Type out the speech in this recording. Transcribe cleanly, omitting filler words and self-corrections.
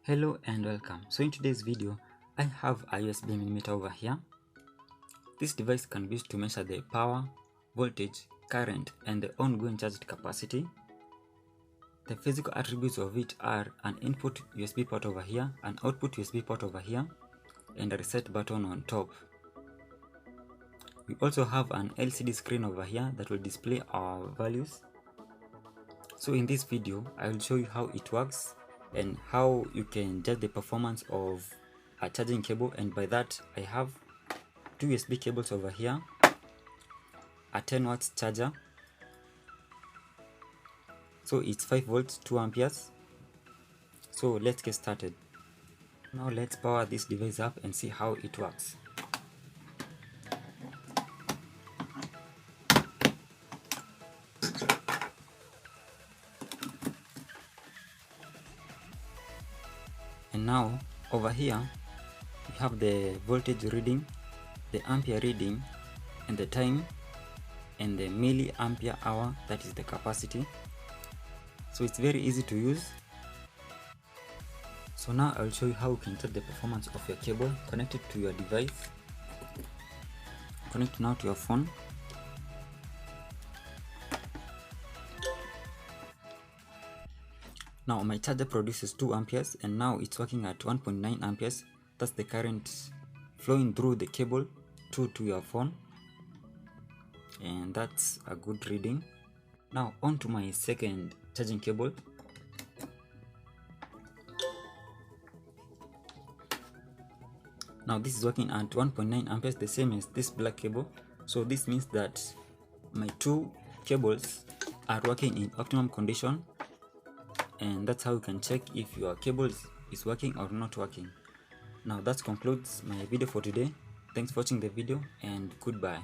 Hello and welcome. So in today's video, I have a USB millimeter over here. This device can be used to measure the power, voltage, current, and the ongoing charged capacity. The physical attributes of it are an input USB port over here, an output USB port over here, and a reset button on top. We also have an LCD screen over here that will display our values. So in this video, I will show you how it works and how you can judge the performance of a charging cable. And by that, I have two USB cables over here, a 10 watts charger, so it's 5 volts 2 amperes. So let's get started. Now let's power this device up and see how it works. And now over here we have the voltage reading, the ampere reading, and the time, and the milliampere hour, that is the capacity. So it's very easy to use. So now I'll show you how you can check the performance of your cable connected to your device. Connect now to your phone. Now my charger produces 2 amperes and now it's working at 1.9 amperes. That's the current flowing through the cable to your phone, and that's a good reading. Now on to my second charging cable. Now this is working at 1.9 amperes, the same as this black cable. So this means that my two cables are working in optimum condition, and that's how you can check if your cable is working or not working. Now that concludes my video for today. Thanks for watching the video and goodbye.